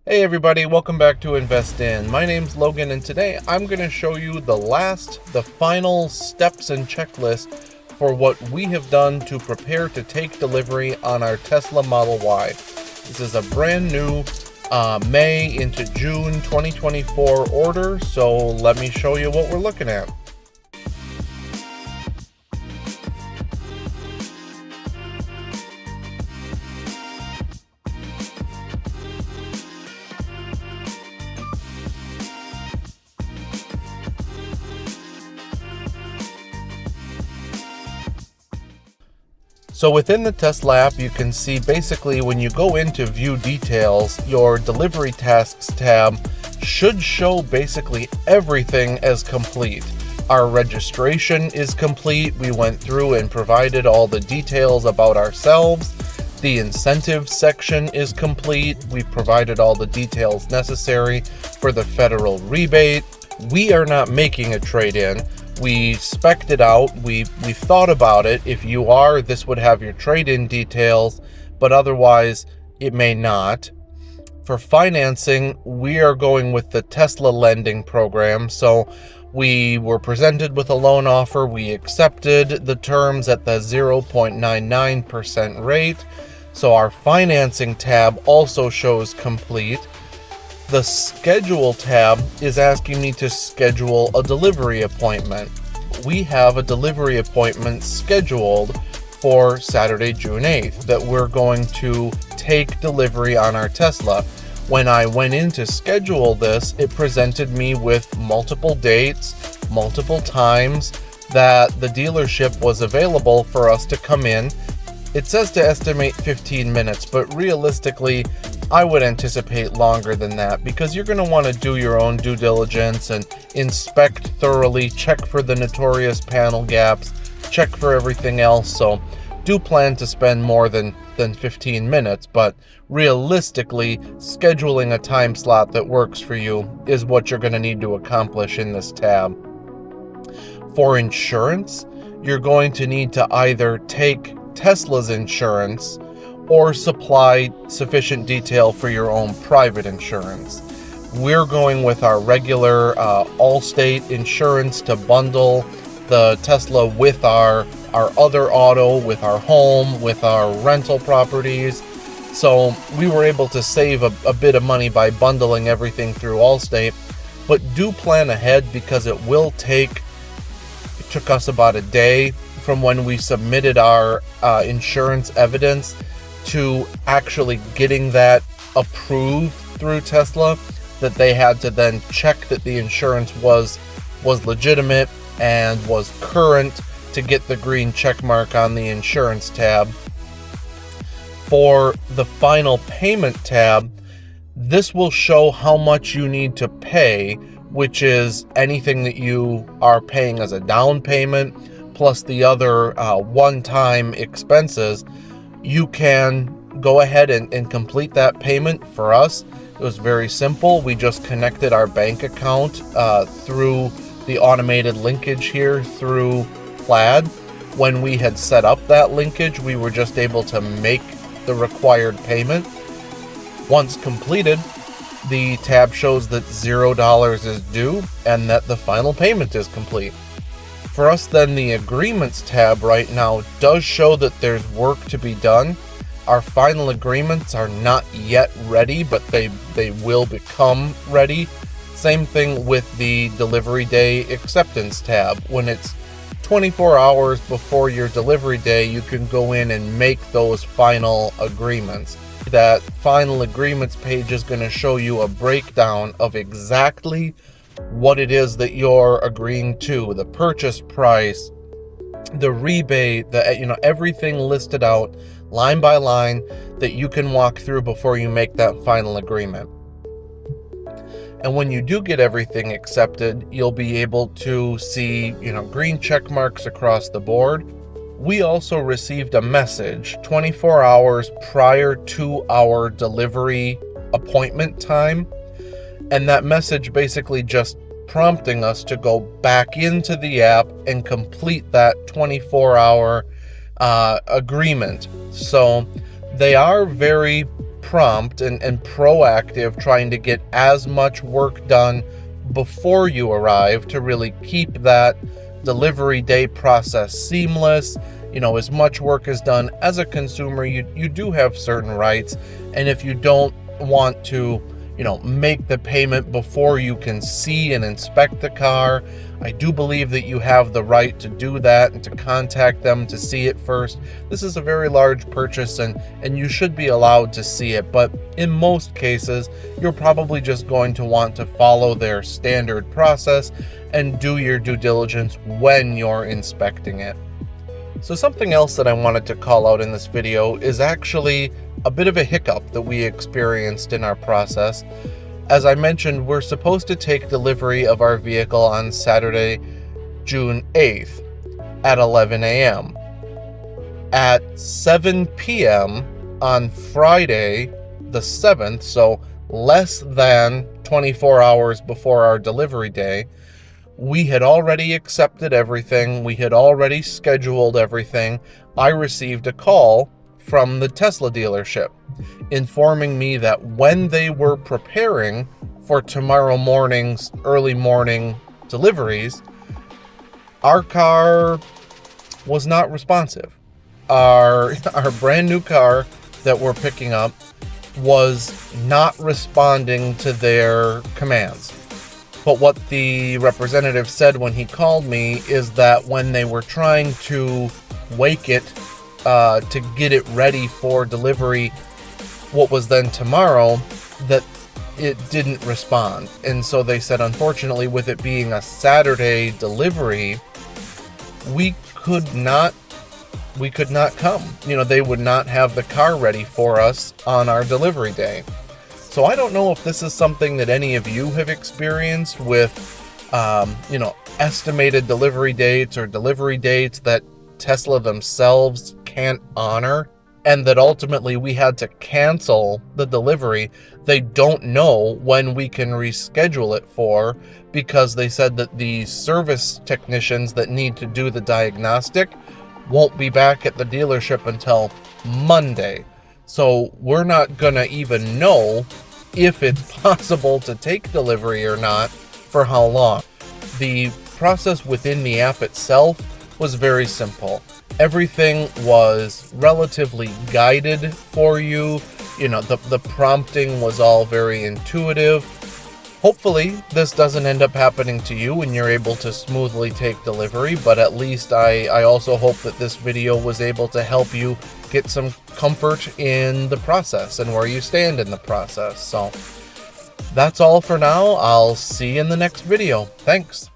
Hey everybody, welcome back to Invest In. My name's Logan and today I'm going to show you the final steps and checklist for what we have done to prepare to take delivery on our Tesla Model Y. This is a brand new May into June 2024 order, so let me show you what we're looking at. So within the Tesla app, you can see basically when you go into view details, your delivery tasks tab should show basically everything as complete. Our registration is complete. We went through and provided all the details about ourselves. The incentives section is complete. We provided all the details necessary for the federal rebate. We are not making a trade-in. We spec'd it out, we thought about it. If you are, this would have your trade-in details, but otherwise it may not. For financing, we are going with the Tesla lending program. So we were presented with a loan offer. We accepted the terms at the 0.99% rate. So our financing tab also shows complete. The schedule tab is asking me to schedule a delivery appointment. We have a delivery appointment scheduled for Saturday, June 8th that we're going to take delivery on our Tesla. When I went in to schedule this, it presented me with multiple dates, multiple times that the dealership was available for us to come in. It says to estimate 15 minutes, but realistically, I would anticipate longer than that because you're going to want to do your own due diligence and inspect thoroughly, check for the notorious panel gaps, check for everything else. So do plan to spend more than 15 minutes, but realistically, scheduling a time slot that works for you is what you're going to need to accomplish in this tab. For insurance, you're going to need to either take Tesla's insurance or supply sufficient detail for your own private insurance. We're going with our regular Allstate insurance to bundle the Tesla with our other auto, with our home, with our rental properties. So we were able to save a bit of money by bundling everything through Allstate, but do plan ahead because it took us about a day from when we submitted our insurance evidence to actually getting that approved through Tesla, that they had to then check that the insurance was legitimate and was current to get the green check mark on the insurance tab. For the final payment tab, this will show how much you need to pay, which is anything that you are paying as a down payment plus the other one-time expenses. You can go ahead and complete that payment. For us, it was very simple. We just connected our bank account through the automated linkage here through Plaid. When we had set up that linkage, we were just able to make the required payment. Once completed, the tab shows that $0 is due and that the final payment is complete. For us then, the agreements tab right now does show that there's work to be done. Our final agreements are not yet ready, but they will become ready. Same thing with the delivery day acceptance tab. When it's 24 hours before your delivery day, you can go in and make those final agreements. That final agreements page is going to show you a breakdown of exactly what it is that you're agreeing to, the purchase price, the rebate, everything listed out line by line that you can walk through before you make that final agreement. And when you do get everything accepted, you'll be able to see, green check marks across the board. We also received a message 24 hours prior to our delivery appointment time. And that message basically just prompting us to go back into the app and complete that 24-hour agreement. So they are very prompt and proactive, trying to get as much work done before you arrive to really keep that delivery day process seamless. As much work is done. As a consumer, you do have certain rights, and if you don't want to make the payment before you can see and inspect the car, I do believe that you have the right to do that and to contact them to see it first. This is a very large purchase, and you should be allowed to see it, but in most cases, you're probably just going to want to follow their standard process and do your due diligence when you're inspecting it. So something else that I wanted to call out in this video is actually a bit of a hiccup that we experienced in our process. As I mentioned, we're supposed to take delivery of our vehicle on Saturday, June 8th at 11 a.m. At 7 p.m. on Friday, the 7th, so less than 24 hours before our delivery day, we had already accepted everything. We had already scheduled everything. I received a call from the Tesla dealership informing me that when they were preparing for tomorrow morning's early morning deliveries, our car was not responsive. Our brand new car that we're picking up was not responding to their commands. But what the representative said when he called me is that when they were trying to wake it to get it ready for delivery, what was then tomorrow, that it didn't respond. And so they said, unfortunately, with it being a Saturday delivery, we could not come. They would not have the car ready for us on our delivery day. So I don't know if this is something that any of you have experienced with, estimated delivery dates or delivery dates that Tesla themselves can't honor, and that ultimately we had to cancel the delivery. They don't know when we can reschedule it for, because they said that the service technicians that need to do the diagnostic won't be back at the dealership until Monday. So we're not gonna even know if it's possible to take delivery or not for how long. The process within the app itself was very simple. Everything was relatively guided for you. The prompting was all very intuitive. Hopefully this doesn't end up happening to you and you're able to smoothly take delivery, but at least I also hope that this video was able to help you get some comfort in the process and where you stand in the process. So that's all for now. I'll see you in the next video. Thanks.